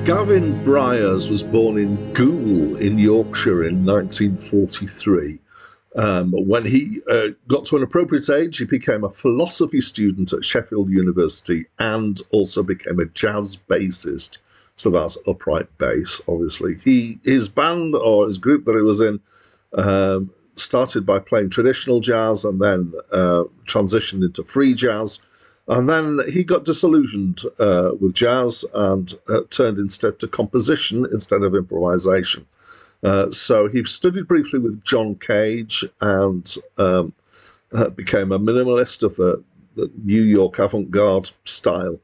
Gavin Bryars was born in Goole in Yorkshire in 1943. When he got to an appropriate age, he became a philosophy student at Sheffield University and also became a jazz bassist. So that's upright bass, obviously. His band, or his group that he was in, started by playing traditional jazz and then transitioned into free jazz. And then he got disillusioned with jazz and turned instead to composition instead of improvisation. So he studied briefly with John Cage and became a minimalist of the New York avant-garde style.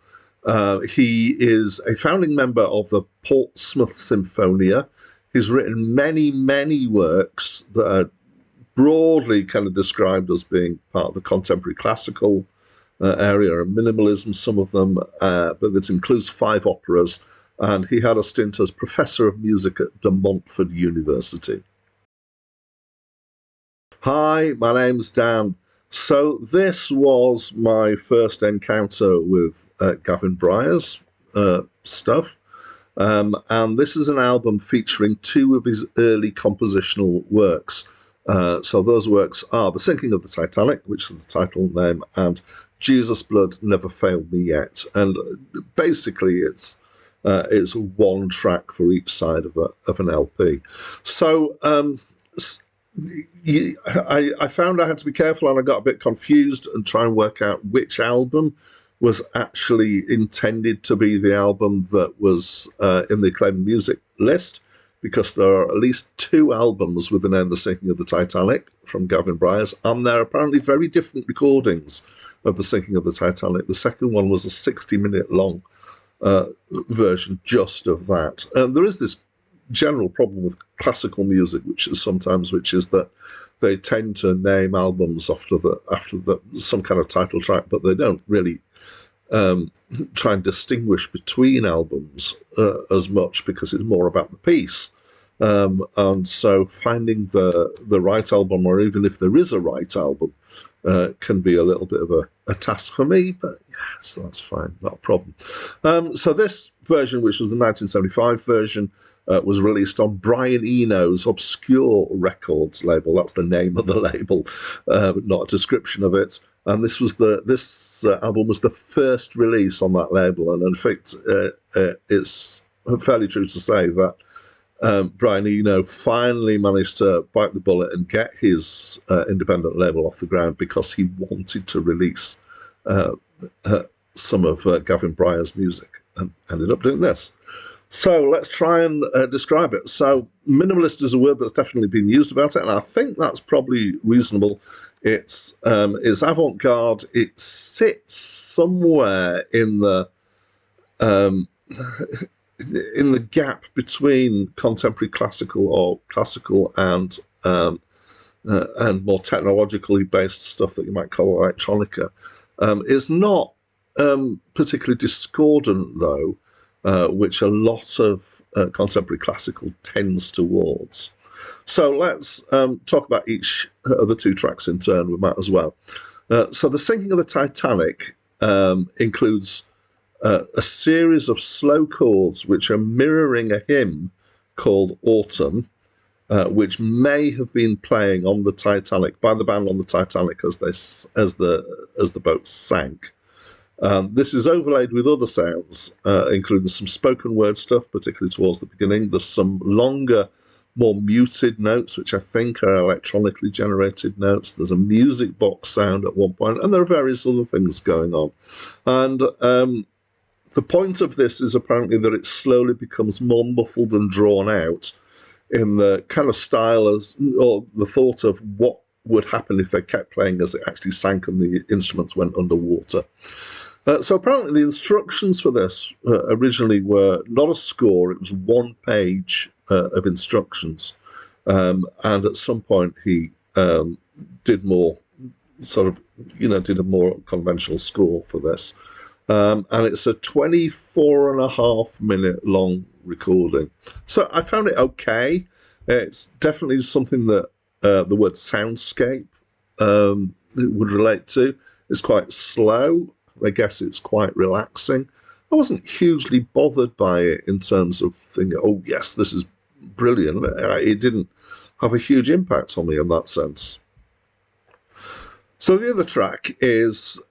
He is a founding member of the Portsmouth Symphonia. He's written many, many works that are broadly kind of described as being part of the contemporary classical area and minimalism, some of them, but that includes 5 operas. And he had a stint as professor of music at De Montfort University. Hi, my name's Dan. So this was my first encounter with Gavin Bryars' stuff. And this is an album featuring 2 of his early compositional works. So those works are The Sinking of the Titanic, which is the title name, and Jesus' Blood Never Failed Me Yet. And basically it's one track for each side of an LP. So I found I had to be careful, and I got a bit confused and try and work out which album was actually intended to be the album that was in the acclaimed music list, because there are at least 2 albums with the name The Sinking of the Titanic from Gavin Bryars, and they're apparently very different recordings of The Sinking of the Titanic. The second one was a 60-minute long version just of that. And there is this general problem with classical music, which is that they tend to name albums after some kind of title track, but they don't really try and distinguish between albums as much, because it's more about the piece. And so finding the right album, or even if there is a right album, can be a little bit of a task for me, but yes, that's fine, not a problem. So this version, which was the 1975 version, was released on Brian Eno's Obscure Records label. That's the name of the label, not a description of it. And this album was the first release on that label, and in fact, it's fairly true to say that Brian Eno finally managed to bite the bullet and get his independent label off the ground, because he wanted to release some of Gavin Bryars' music, and ended up doing this. So let's try and describe it. So minimalist is a word that's definitely been used about it, and I think that's probably reasonable. It's avant-garde. It sits somewhere in the gap between contemporary classical and more technologically based stuff that you might call electronica. It's not particularly discordant, though, which a lot of contemporary classical tends towards. So let's talk about each of the 2 tracks in turn. We might as well. So The Sinking of the Titanic includes a series of slow chords which are mirroring a hymn called Autumn, which may have been playing on the Titanic by the band on the Titanic as the boat sank. This is overlaid with other sounds, including some spoken word stuff, particularly towards the beginning. There's some longer, more muted notes, which I think are electronically generated notes. There's a music box sound at one point, and there are various other things going on. And the point of this is apparently that it slowly becomes more muffled and drawn out in the kind of style or the thought of what would happen if they kept playing as it actually sank and the instruments went underwater. So apparently the instructions for this originally were not a score, it was 1 page of instructions. And at some point he did a more conventional score for this. And it's a 24.5-minute long recording. So I found it okay. It's definitely something that the word soundscape would relate to. It's quite slow. I guess it's quite relaxing. I wasn't hugely bothered by it in terms of thinking, oh yes, this is brilliant. It didn't have a huge impact on me in that sense. So the other track is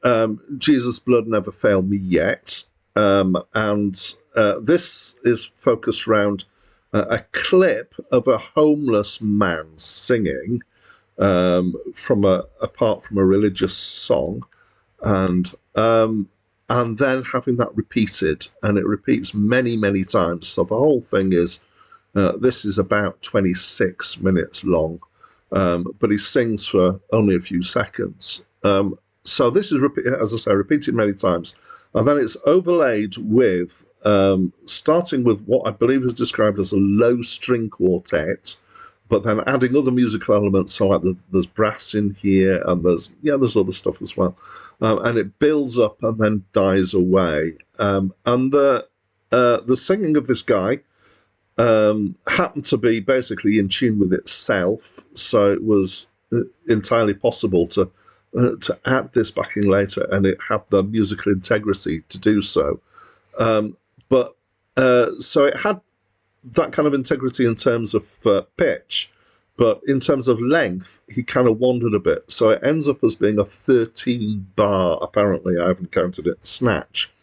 Jesus' Blood Never Failed Me Yet. And this is focused around a clip of a homeless man singing apart from a religious song, and then having that repeated, and it repeats many, many times. So the whole thing is, this is about 26 minutes long, but he sings for only a few seconds. So this is, as I say, repeated many times. And then it's overlaid with, starting with what I believe is described as a low string quartet, but then adding other musical elements. So like there's brass in here, and there's other stuff as well. And it builds up and then dies away. And the singing of this guy happened to be basically in tune with itself, so it was entirely possible to add this backing later, and it had the musical integrity to do so. So it had that kind of integrity in terms of pitch, but in terms of length, he kind of wandered a bit. So it ends up as being a 13-bar, apparently, I haven't counted it, snatch.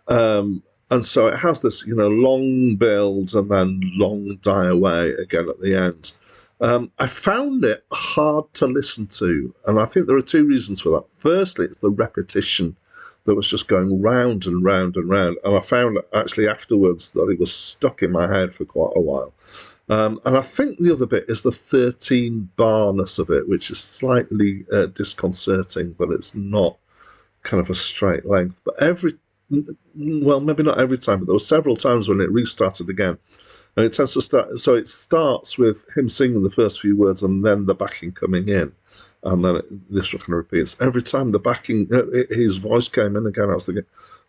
And so it has this, long build and then long die away again at the end. I found it hard to listen to, and I think there are two reasons for that. Firstly, it's the repetition that was just going round and round and round, and I found actually afterwards that it was stuck in my head for quite a while. And I think the other bit is the 13-barness of it, which is slightly disconcerting, that it's not kind of a straight length. But maybe not every time, but there were several times when it restarted again. And it tends to start, so it starts with him singing the first few words and then the backing coming in. And then this kind of repeats. Every time the backing, his voice came in again, I was thinking,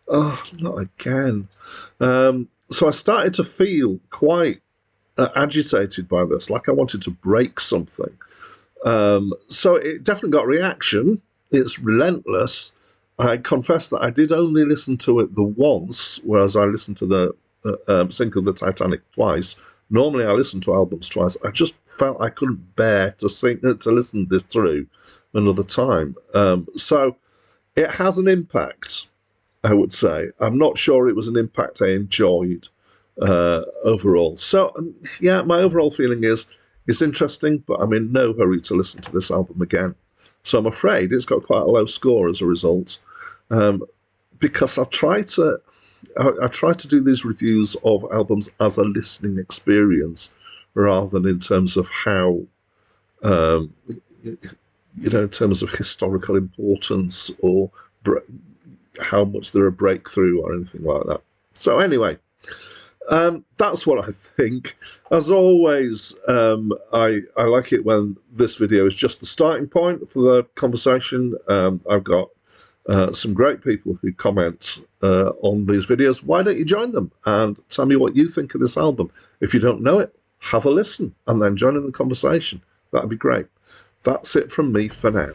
oh, not again. So I started to feel quite agitated by this, like I wanted to break something. So it definitely got reaction. It's relentless. I confess that I did only listen to it the once, whereas I listened to the Sink of the Titanic twice. Normally I listen to albums twice. I just felt I couldn't bear to listen this through another time. So it has an impact, I would say. I'm not sure it was an impact I enjoyed overall. So, my overall feeling is it's interesting, but I'm in no hurry to listen to this album again. So I'm afraid it's got quite a low score as a result, because I try to do these reviews of albums as a listening experience rather than in terms of how, in terms of historical importance or how much they're a breakthrough or anything like that. So anyway, that's what I think. As always, I like it when this video is just the starting point for the conversation. I've got some great people who comment on these videos. Why don't you join them and tell me what you think of this album? If you don't know it, have a listen and then join in the conversation. That'd be great. That's it from me for now.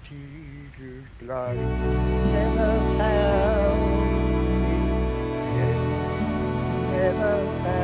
Jesus' blood never found me, never found